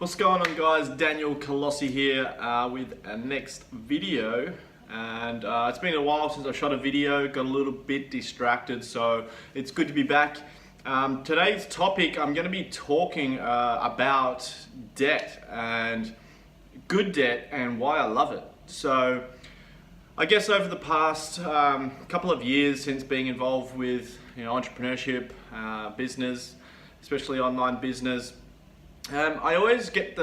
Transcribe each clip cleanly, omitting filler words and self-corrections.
What's going on, guys? Daniel Colosi here with a next video, and it's been a while since I shot a video, got a little bit distracted, so it's good to be back. Today's topic, I'm going to be talking about debt and good debt and why I love it. So I guess over the past couple of years since being involved with entrepreneurship, business, especially online business, I always get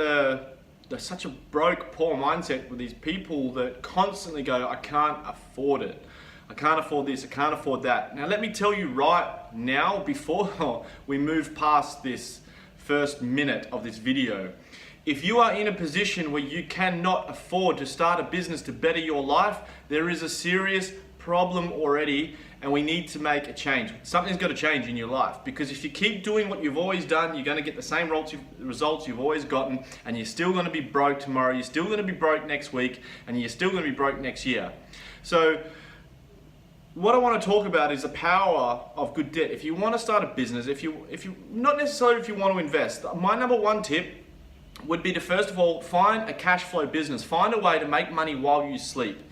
such a broke, poor mindset with these people that constantly go, I can't afford it. I can't afford this, I can't afford that. Now let me tell you right now, before we move past this first minute of this video, if you are in a position where you cannot afford to start a business to better your life, there is a serious problem already, and we need to make a change. Something's got to change in your life, because if you keep doing what you've always done, you're going to get the same results you've always gotten, and you're still going to be broke tomorrow, you're still going to be broke next week, and you're still going to be broke next year. So what I want to talk about is the power of good debt. If you want to start a business, if you not necessarily if you want to invest, my number one tip would be to first of all find a cash flow business. Find a way to make money while you sleep.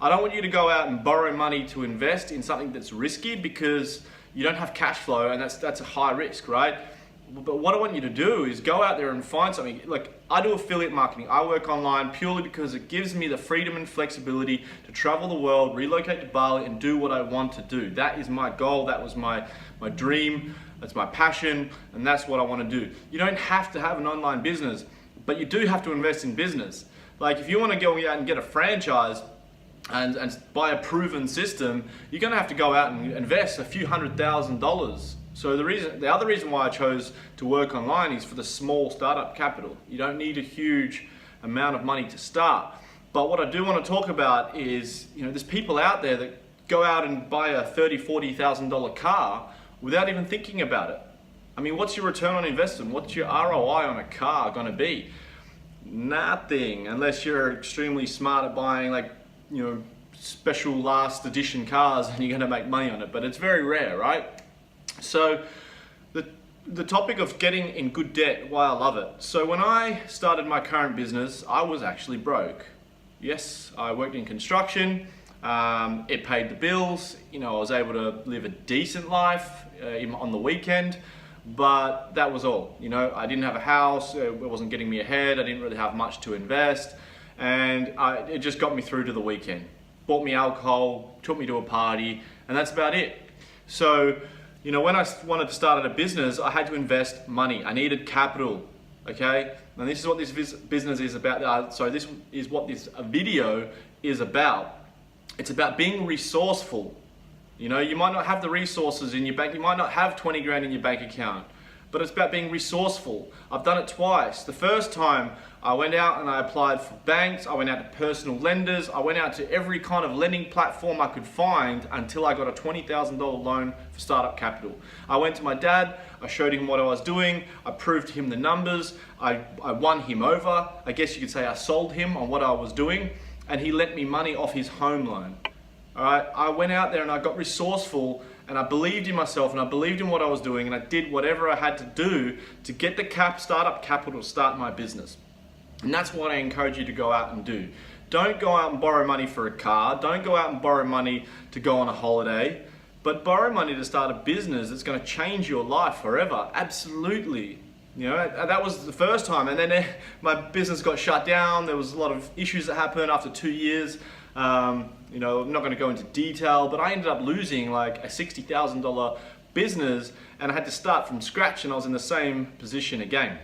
I don't want you to go out and borrow money to invest in something that's risky, because you don't have cash flow, and that's a high risk, right? But what I want you to do is go out there and find something. Like, I do affiliate marketing. I work online purely because it gives me the freedom and flexibility to travel the world, relocate to Bali, and do what I want to do. That is my goal. That was my dream. That's my passion, and that's what I want to do. You don't have to have an online business, but you do have to invest in business. Like, if you want to go out and get a franchise and buy a proven system, you're going to have to go out and invest a few $100,000. So the other reason why I chose to work online is for the small startup capital. You don't need a huge amount of money to start. But what I do want to talk about is, there's people out there that go out and buy a $30,000, $40,000 car without even thinking about it. I mean, what's your return on investment? What's your ROI on a car going to be? Nothing, unless you're extremely smart at buying special last edition cars, and you're going to make money on it, but it's very rare, right? So the topic of getting in good debt, why I love it. So when I started my current business, I was actually broke. Yes, I worked in construction. It paid the bills. I was able to live a decent life on the weekend, but that was all. I didn't have a house. It wasn't getting me ahead. I didn't really have much to invest. And it just got me through to the weekend. Bought me alcohol, took me to a party, and that's about it. So, when I wanted to start a business, I had to invest money. I needed capital, okay? And this is what this business is about. So this is what this video is about. It's about being resourceful. You might not have the resources in your bank. You might not have 20 grand in your bank account. But it's about being resourceful. I've done it twice. The first time I went out and I applied for banks, I went out to personal lenders, I went out to every kind of lending platform I could find until I got a $20,000 loan for startup capital. I went to my dad, I showed him what I was doing, I proved to him the numbers, I won him over. I guess you could say I sold him on what I was doing, and he lent me money off his home loan. All right, I went out there and I got resourceful, and I believed in myself, and I believed in what I was doing, and I did whatever I had to do to get the startup capital to start my business. And that's what I encourage you to go out and do. Don't go out and borrow money for a car. Don't go out and borrow money to go on a holiday, but borrow money to start a business that's going to change your life forever. Absolutely. That was the first time, and then my business got shut down. There was a lot of issues that happened after 2 years. I'm not going to go into detail, but I ended up losing like a $60,000 business, and I had to start from scratch, and I was in the same position again.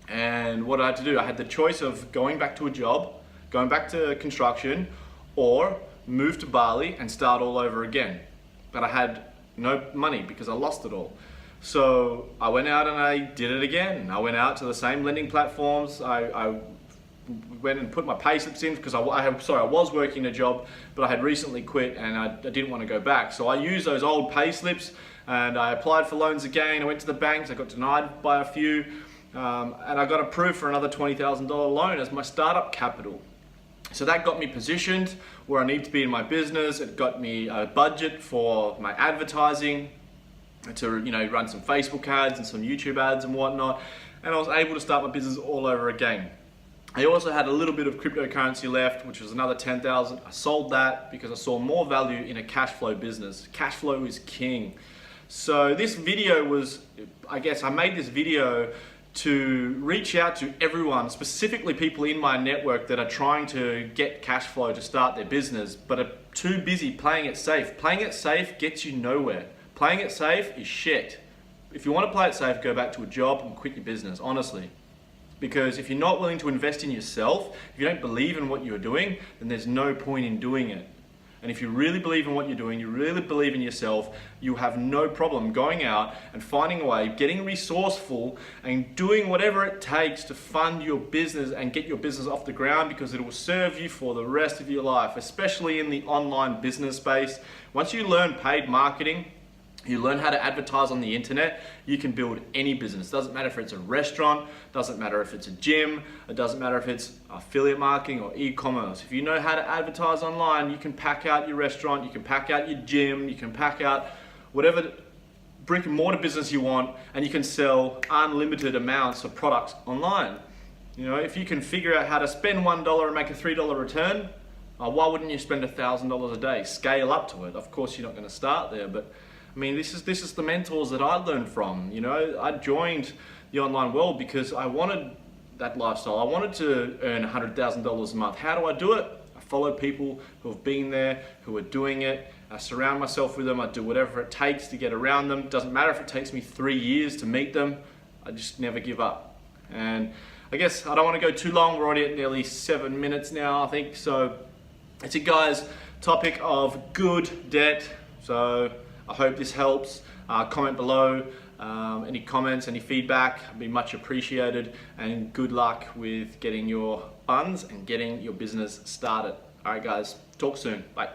And what I had to do, I had the choice of going back to a job, going back to construction, or move to Bali and start all over again. But I had no money because I lost it all. So I went out and I did it again. I went out to the same lending platforms. I went and put my pay slips in, because I was working a job, but I had recently quit and I didn't want to go back. So I used those old pay slips and I applied for loans again. I went to the banks, I got denied by a few, and I got approved for another $20,000 loan as my startup capital. So that got me positioned where I need to be in my business. It got me a budget for my advertising, to run some Facebook ads and some YouTube ads and whatnot. and I was able to start my business all over again. I also had a little bit of cryptocurrency left, which was another 10,000. I sold that because I saw more value in a cash flow business. Cash flow is king. So this video was, I guess I made this video to reach out to everyone, specifically people in my network that are trying to get cash flow to start their business, but are too busy playing it safe. Playing it safe gets you nowhere. Playing it safe is shit. If you want to play it safe, go back to a job and quit your business, honestly. Because if you're not willing to invest in yourself, if you don't believe in what you're doing, then there's no point in doing it. And if you really believe in what you're doing, you really believe in yourself, you have no problem going out and finding a way, getting resourceful and doing whatever it takes to fund your business and get your business off the ground, because it will serve you for the rest of your life, especially in the online business space. Once you learn paid marketing, you learn how to advertise on the internet, you can build any business. Doesn't matter if it's a restaurant, doesn't matter if it's a gym, it doesn't matter if it's affiliate marketing or e-commerce. If you know how to advertise online, you can pack out your restaurant, you can pack out your gym, you can pack out whatever brick and mortar business you want, and you can sell unlimited amounts of products online. You know, if you can figure out how to spend $1 and make a $3 return, why wouldn't you spend $1,000 a day? Scale up to it. Of course, you're not going to start there, but I mean, this is the mentors that I learned from. You know, I joined the online world because I wanted that lifestyle. I wanted to earn $100,000 a month. How do I do it? I follow people who have been there, who are doing it. I surround myself with them. I do whatever it takes to get around them. Doesn't matter if it takes me 3 years to meet them. I just never give up. And I guess I don't want to go too long. We're already at nearly 7 minutes now, I think. So it's a guys topic of good debt. So I hope this helps. Comment below. Any comments, any feedback, would be much appreciated. And good luck with getting your funds and getting your business started. All right, guys. Talk soon. Bye.